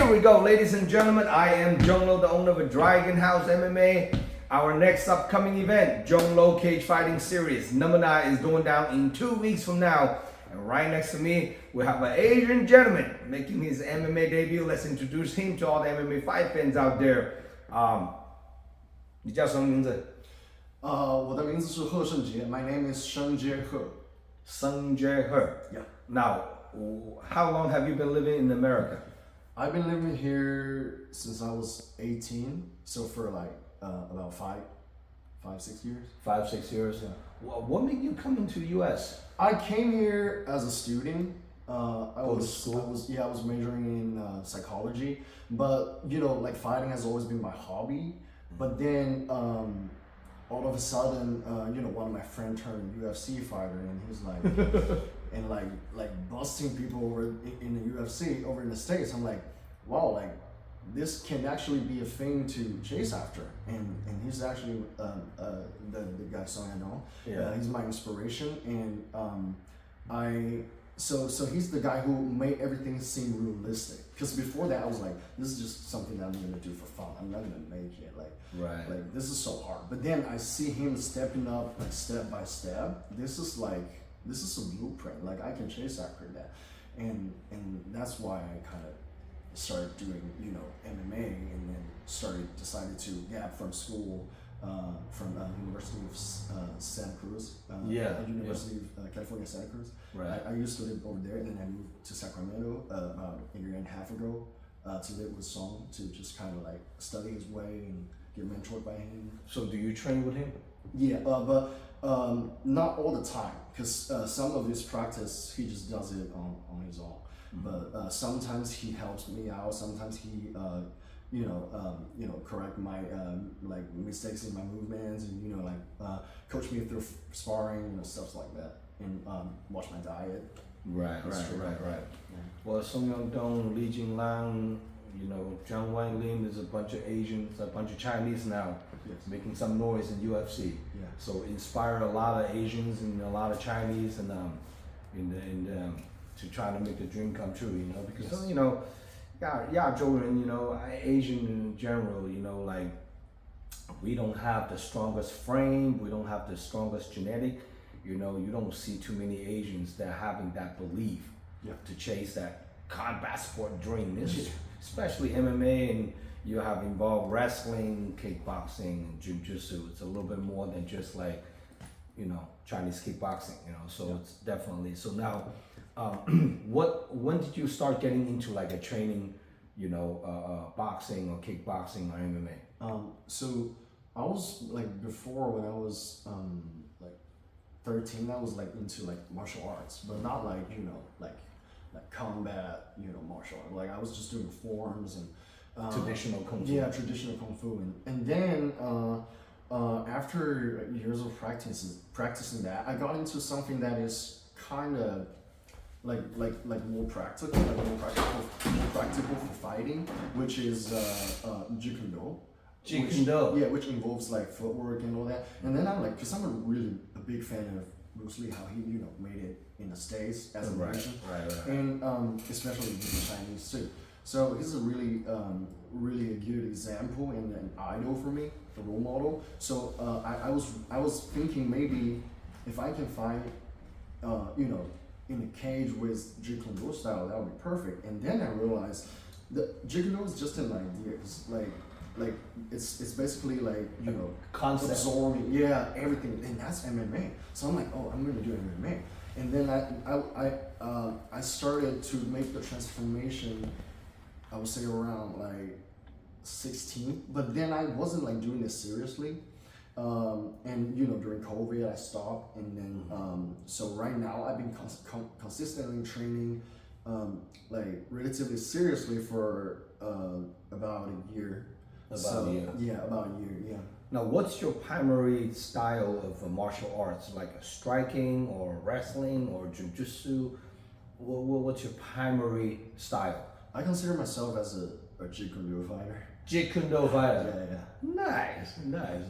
Here we go, ladies and gentlemen. I am Zhong, the owner of Dragon House MMA. Our next upcoming event, Zhong Cage Fighting Series, number 9, is going down in 2 weeks from now. And right next to me, we have an Asian gentleman making his MMA debut. Let's introduce him to all the MMA fight fans out there. 你叫什么名字？我的名字是贺胜杰。My name is ShengJie He. ShengJie He. Yeah. Now, how long have you been living in America? I've been living here since I was 18, so for like about 5-6 years. 5-6 years. Yeah. What made you come into the U.S.? I came here as a student. I was majoring in psychology, but you know, like fighting has always been my hobby. But then all of a sudden, you know, one of my friends turned a UFC fighter, and he's like, and like busting people over in the UFC over in the States. I'm like, wow, like this can actually be a thing to chase after. And he's actually the guy Zhong I know. Yeah. He's my inspiration, and So he's the guy who made everything seem realistic. Because before that, I was like, this is just something that I'm gonna do for fun. I'm not gonna make it. Like this is so hard. But then I see him stepping up like step by step. This is a blueprint. Like I can chase after that, and that's why I kind of started doing MMA, and then decided to gap from school. From University of Santa Cruz, University of California, Santa Cruz. Right. I used to live over there, and then I moved to Sacramento about a year and a half ago to live with Zhong, to just kind of like study his way and get mentored by him. So do you train with him? Yeah, but not all the time, because some of his practice he just does it on his own. Mm-hmm. But sometimes he helps me out. Sometimes he correct my like mistakes in my movements, and coach me through sparring, stuff like that, and watch my diet. Right. Yeah. Well, Song Yong-dong, Li Jinglang, Zhang Wanlin, there's a bunch of Asians, a bunch of Chinese now, Yes. making some noise in UFC. Yeah. So inspired a lot of Asians and a lot of Chinese, and to try to make the dream come true. Because Yes. 亚洲人, Asian in general, like we don't have the strongest frame, we don't have the strongest genetic. You don't see too many Asians that are having that belief to chase that combat sport dream. Especially MMA, and you have involved wrestling, kickboxing, and jiu-jitsu. It's a little bit more than just like, Chinese kickboxing, so it's definitely. So now, when did you start getting into like a training, boxing or kickboxing or MMA? So I was like, before, when I was like 13, I was like into like martial arts, but not like like combat martial art. Like I was just doing forms and Traditional kung fu. Yeah, traditional kung fu, and then after years of practicing that, I got into something that is kind of like more practical, more practical for fighting, which is Jeet Kune Do. Jeet-Kune-Do. Which involves like footwork and all that. And then I'm like, because I'm a big fan of Bruce Lee, how he made it in the States as a nation, right. and especially with the Chinese too. So he's a really a good example and an idol for me, a role model. So I was thinking, maybe if I can find in a cage with Jeet Kune Do style, that would be perfect. And then I realized that Jeet Kune Do is just an idea. It's like it's basically like concept, absorbing everything, and that's MMA. So I'm like, oh, I'm gonna do MMA. And then I started to make the transformation, I would say around like 16, but then I wasn't like doing this seriously. And during COVID I stopped, and then so right now I've been consistently training like relatively seriously for about a year. About a year. Yeah, about a year. Yeah. Now, what's your primary style of martial arts? Like a striking or wrestling or jiu-jitsu? What's your primary style? I consider myself as a Jeet Kune Do fighter. Jeet Kune Do fighter. Yeah. Nice.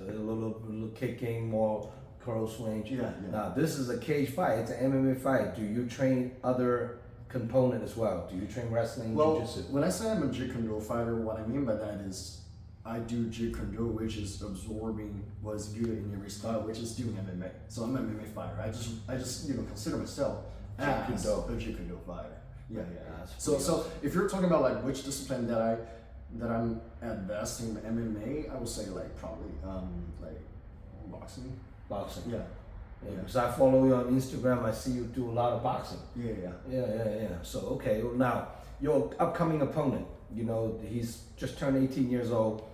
A little kicking, more curl swing. Yeah. Now, this is a cage fight. It's an MMA fight. Do you train other component as well. Do you train wrestling, Well, jiu-jitsu? when I say I'm a Jeet Kune Do fighter, what I mean by that is I do Jeet Kune Do, which is absorbing what's good in every style, which is doing MMA. So I'm an MMA fighter. I just consider myself Jeet Kune as Do. a Jeet Kune Do fighter. Yeah. That's So if you're talking about like which discipline that I'm at best in MMA, I would say like probably like boxing. Boxing. Yeah. Yeah, because I follow you on Instagram, I see you do a lot of boxing. Yeah. Yeah. So, okay, well, now, your upcoming opponent, he's just turned 18 years old,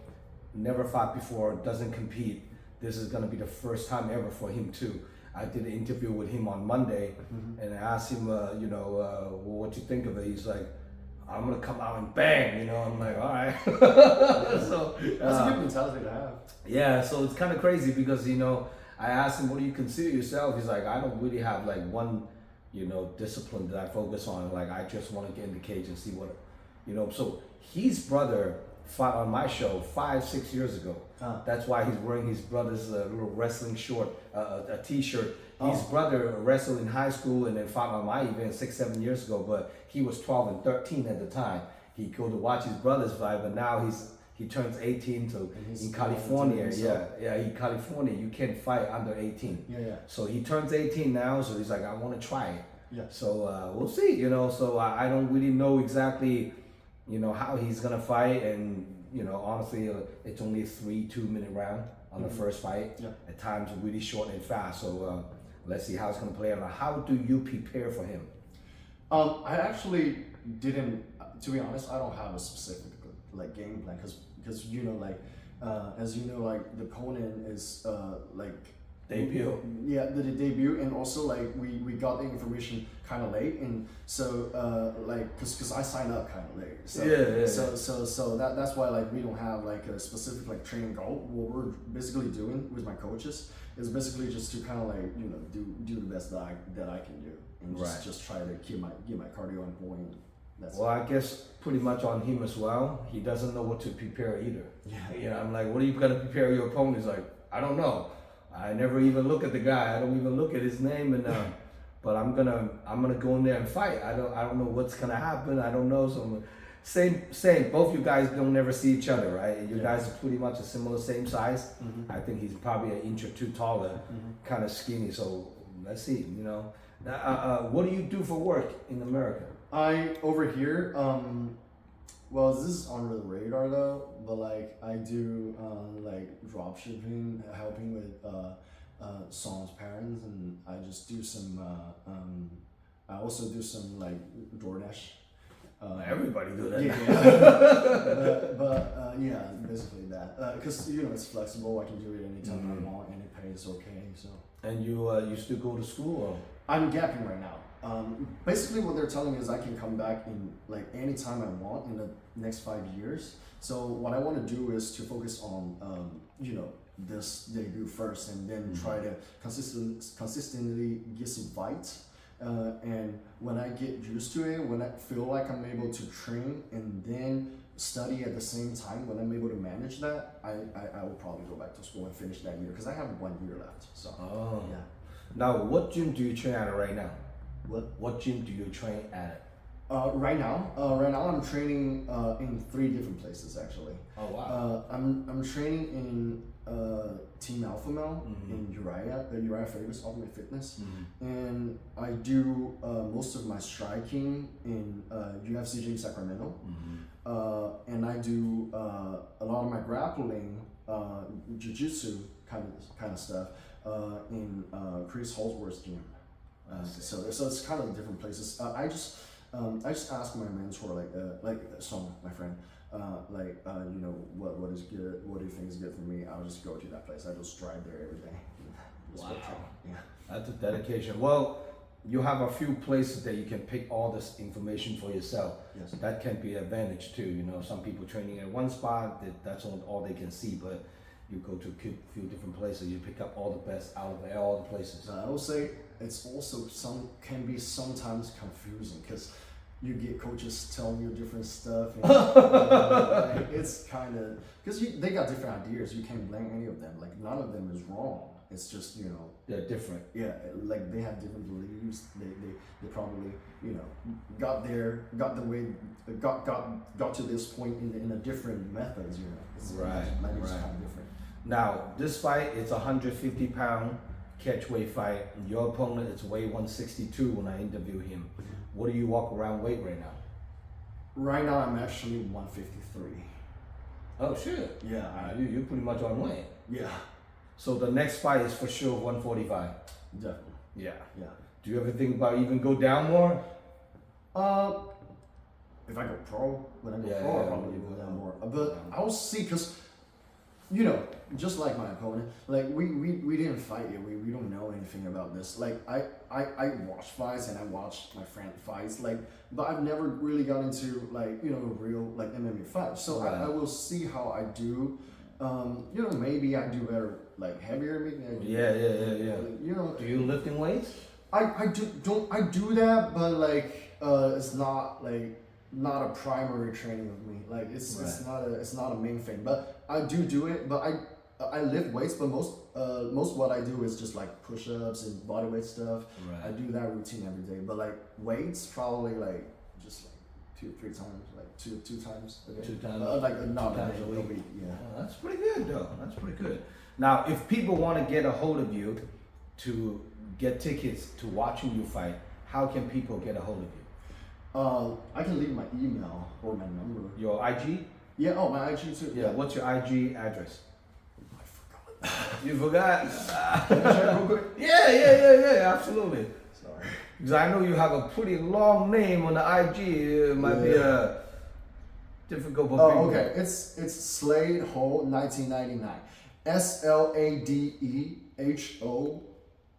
never fought before, doesn't compete. This is going to be the first time ever for him, too. I did an interview with him on Monday, and I asked him, well, what you think of it? He's like, I'm going to come out and bang, I'm like, all right. So, that's a good mentality to have. Yeah, so it's kind of crazy because, I asked him, what do you consider yourself? He's like, I don't really have like one, discipline that I focus on. Like, I just want to get in the cage and see what, So his brother fought on my show 5-6 years ago. That's why he's wearing his brother's little wrestling short, a t-shirt. His brother wrestled in high school and then fought on my event 6-7 years ago, but he was 12 and 13 at the time. He go to watch his brothers fight, but now he turns 18 in California. In California, you can't fight under 18. Yeah. So he turns 18 now, so he's like, I want to try it. Yeah. So we'll see, So I don't really know exactly, how he's gonna fight, and honestly, it's only a 3 2-minute round on the first fight. Yeah. At times, really short and fast. So let's see how it's gonna play out. How do you prepare for him? I actually didn't. To be honest, I don't have a specific like game plan because as you know, like the opponent is like Debut. Yeah, the debut, and also like we got the information kind of late, and so like because I signed up kind of late. So So that's why like we don't have like a specific like training goal. What we're basically doing with my coaches is basically just to kind of like do the best that I can do, and just try to keep my cardio on point. Well, I guess pretty much on him as well. He doesn't know what to prepare either. Yeah. I'm like, what are you gonna prepare your opponent? He's like, I don't know. I never even look at the guy. I don't even look at his name, and but I'm gonna go in there and fight. I don't know what's gonna happen. I don't know. So same. Both you guys don't never see each other, right? You guys are pretty much a similar, same size. I think he's probably an inch or two taller, kind of skinny. So let's see. What do you do for work in America? Over here, well, this is under the radar though, but like I do like drop shipping, helping with Zhong's parents, and I just do some. I also do some like DoorDash. Everybody do that. But yeah, basically that. Because it's flexible. I can do it anytime I want, and it pays okay. So. And you still go to school? Or? I'm gapping right now. Basically, what they're telling me is I can come back in like any time I want in the next 5 years. So what I want to do is to focus on this debut first, and then try to consistently get some fights. And when I get used to it, when I feel like I'm able to train and then study at the same time, when I'm able to manage that, I will probably go back to school and finish that year because I have 1 year left. So yeah. Now, what gym do you train at right now? What gym do you train at? Right now I'm training in 3 different places actually. Oh wow. I'm training in Team Alpha Male in Uriah Favor's Ultimate Fitness, and I do most of my striking in UFC Gym Sacramento, and I do a lot of my grappling, jiu-jitsu kind of stuff in Chris Holsworth's gym. So it's kind of different places. I just ask my mentor like Zhong, my friend, what is good, what do you think is good for me? I'll just go to that place. I just drive there every day. Wow. Yeah. That's a dedication. Well, you have a few places that you can pick all this information for yourself. Yes. That can be an advantage too. Some people training at one spot, that's all they can see, but you go to a few different places, you pick up all the best out of all the places. I will say it's also can be sometimes confusing because you get coaches telling you different stuff. And, it's kind of because they got different ideas. You can't blame any of them. Like none of them is wrong. It's just They're different. yeah, like they have different beliefs. They probably got to this point in a different methods. It's Right, maybe it's right. kind of different. Now, this fight, it's a 150-pound catch weight fight. Your opponent is weigh 162 when I interview him. What do you walk around weight right now? Right now, I'm actually 153. Oh, shit. Yeah, You're pretty much on weight. yeah, So the next fight is for sure 145. definitely. Yeah. Yeah. Do you ever think about even go down more? If I go pro, when I go Yeah, pro, I'll yeah, probably yeah. go down more. But I'll see, because just like my opponent, like we didn't fight yet. We don't know anything about this. Like I watch fights and I watch my friend fights, like, but I've never really got into like real like MMA fights. So Right. I will see how I do. Maybe I do better like heavier. Maybe I do Yeah. Do you lifting weights? I do that, but like it's not a primary training of me. Like it's not a main thing. But I do it. But I lift weights. But most what I do is just like push-ups and bodyweight stuff. Right. I do that routine every day. But like weights, probably like just like 2-3 times, like two times a day. 2 times. Like not 2 times a week. Yeah. Oh, that's pretty good, though. That's pretty good. Now, if people want to get a hold of you to get tickets to watching you fight, how can people get a hold of you? I can leave my email or my number. Your IG? Yeah. Oh, my IG too. Yeah. What's your IG address? I forgot. You forgot? Can I check real quick? Yeah. Absolutely. Sorry. Because I know you have a pretty long name on the IG. It might be difficult for people. Oh, okay. It's Slade Ho 1999. SLADEHO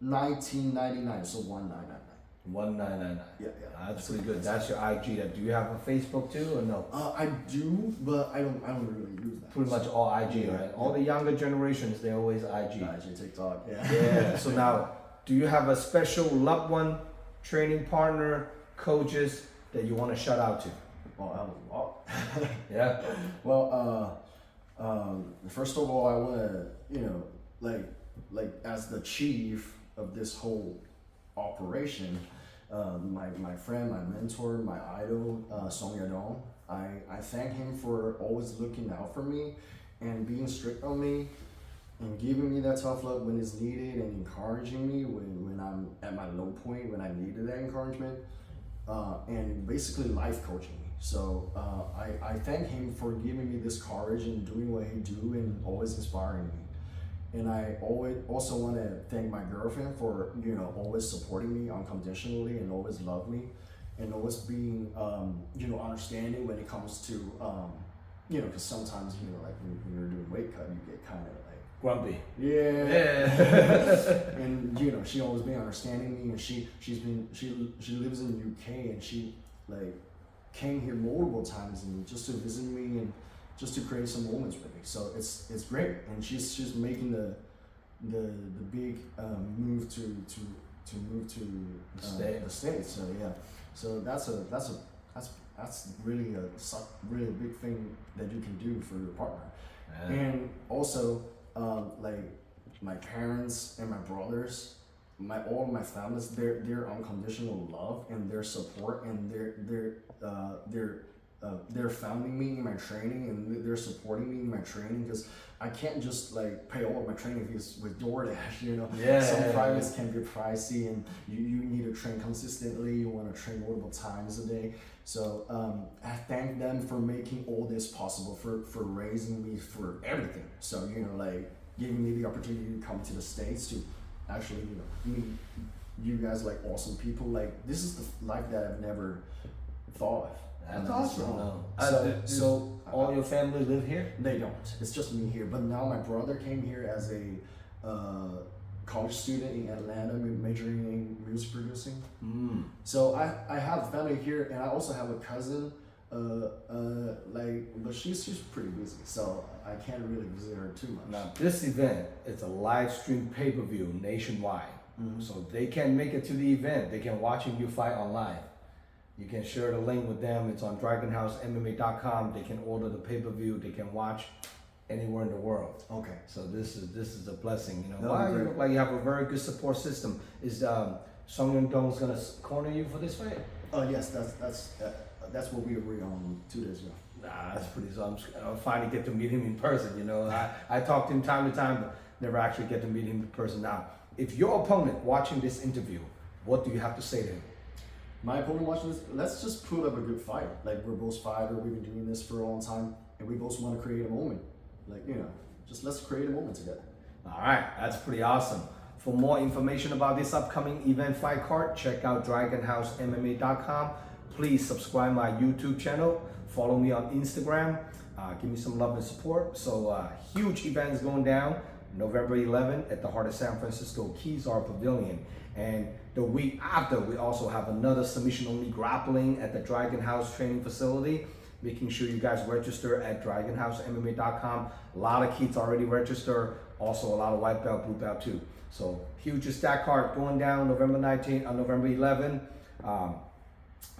1999. So 1999. 1999. Yeah. That's pretty good. That's your IG. Do you have a Facebook too or no? I do, but I don't really use that. Pretty much all IG, Yeah. right? All the younger generations, they're always IG. IG, TikTok. Yeah. Yeah. So now, do you have a special loved one, training partner, coaches that you want to shout out to? Oh, that was a lot. Yeah. Well, first of all, I want to, like as the chief of this whole operation, my friend, my mentor, my idol, Zhong, I thank him for always looking out for me and being strict on me and giving me that tough love when it's needed and encouraging me when I'm at my low point, when I needed that encouragement, and basically life coaching me. So I thank him for giving me this courage and doing what he do and always inspiring me. And I also want to thank my girlfriend for always supporting me unconditionally and always love me, and always being understanding when it comes to because sometimes like when you're doing weight cut, you get kind of like Grumpy. yeah. And she always been understanding me, and she lives in the UK, and she like came here multiple times and just to visit me and just to create some moments with me. So it's great, and she's making the big move to move to the States. So yeah, so that's really a big thing that you can do for your partner. Yeah. And also like my parents and my brothers, all of my families, their unconditional love and their support, and they're founding me in my training, and they're supporting me in my training, because I can't just like pay all of my training fees with DoorDash. Yeah. Some privates can be pricey, and you need to train consistently. You want to train multiple times a day. So I thank them for making all this possible, for raising me, for everything. So like giving me the opportunity to come to the States to actually meet you guys, like awesome people. Like this is the life that I've never thought of. That's awesome. So all your family live here? They don't. It's just me here. But now my brother came here as a college student in Atlanta, majoring in music producing. So I have family here, and I also have a cousin. But she's pretty busy, so I can't really visit her too much. Now this event is a live stream pay-per-view nationwide. So they can make it to the event. They can watch you fight online. You can share the link with them. It's on DragonHouseMMA.com. They can order the pay-per-view. They can watch anywhere in the world. Okay. So this is a blessing. You know, That'd wow, be you great. look like you have a very good support system. Is Song Dong's gonna corner you for this fight? Yes, that's what we agreed on 2 days ago. Nah, that's pretty. So I'll finally get to meet him in person. You know, I talk to him time to time, but never actually get to meet him in person. Now, if your opponent watching this interview, what do you have to say to him? My opponent watching this, let's just put up a good fight. Like, we're both fighters, we've been doing this for a long time, and we both want to create a moment. Like, you know, just let's create a moment together. All right, that's pretty awesome. For more information about this upcoming event fight card, check out dragonhousemma.com. Please subscribe my YouTube channel. Follow me on Instagram. Give me some love and support. So huge events going down November 11th at the heart of San Francisco Keys Art Pavilion. And the week after, we also have another submission-only grappling at the Dragon House training facility. Making sure you guys register at dragonhousemma.com. A lot of kids already registered. Also a lot of white belt, blue belt too. So huge stack card going down November 19th and November 11th.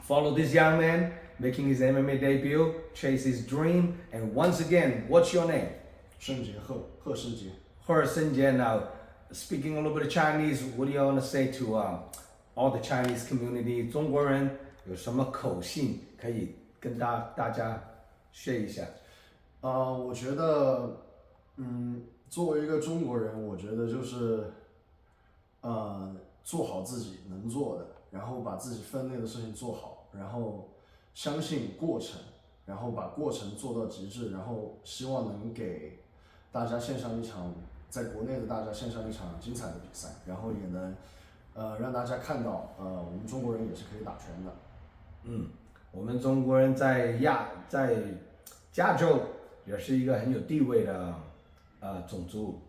Follow this young man making his MMA debut, chase his dream. And once again, what's your name? ShengJie He, He ShengJie. ShengJie. Now, speaking a little bit of Chinese, what do you want to say to all the Chinese community? 中国人有什么口信可以跟大家 share 一下？我觉得，作为一个中国人，我觉得就是，做好自己能做的，然后把自己分内的事情做好，然后相信过程，然后把过程做到极致，然后希望能给大家献上一场，在国内的大家献上一场精彩的比赛，然后也能，让大家看到，我们中国人也是可以打拳的。我们中国人在加州也是一个很有地位的种族，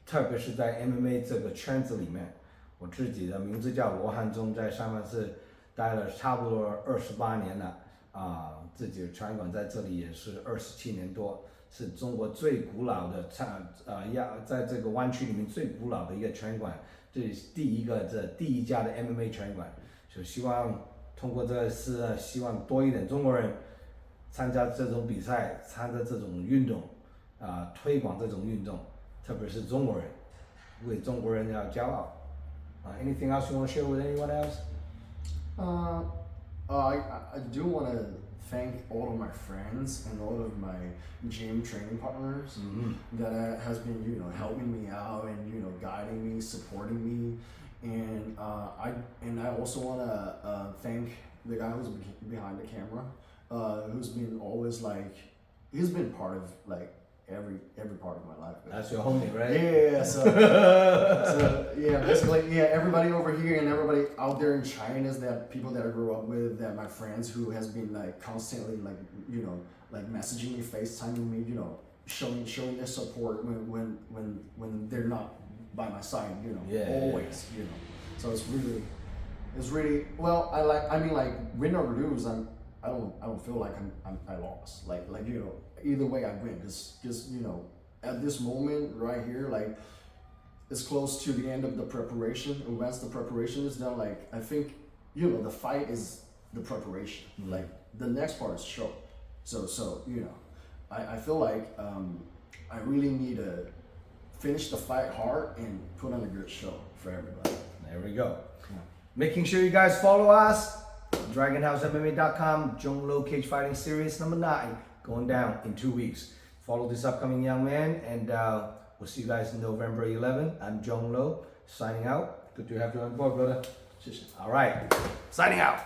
特别是在 MMA 这个圈子里面。我自己的名字叫罗汉忠，在三藩市待了差不多28年了，自己的拳馆在这里也是27年多，是中国最古老的在这个湾区里面最古老的一个拳馆，这是第一家的 MMA 拳馆，就希望通过这次，希望多一点中国人参加这种比赛，参加这种运动，推广这种运动，特别是中国人，为中国人要骄傲。Anything else you want to share with anyone else? I do want to thank all of my friends and all of my gym training partners that has been, helping me out and, guiding me, supporting me. And I also want to thank the guy who's behind the camera, who's been always he's been part of every part of my life. That's your homie, right? Yeah. So yeah, basically, everybody over here and everybody out there in China is that people that I grew up with, that my friends who has been constantly messaging me, FaceTiming me, showing their support when they're not by my side, always, So it's really well. Win or lose, I don't feel like I lost. Either way I win, because at this moment right here, it's close to the end of the preparation. And once the preparation is done, I think the fight is the preparation. The next part is show. So I feel I really need to finish the fight hard and put on a good show for everybody. There we go. Yeah. Making sure you guys follow us. DragonHouseMMA.com, Zhong Lo Cage Fighting Series number 9, going down in 2 weeks. Follow this upcoming young man, and we'll see you guys November 11th. I'm Zhong Lo, signing out. Good to have you on board, brother. All right, signing out.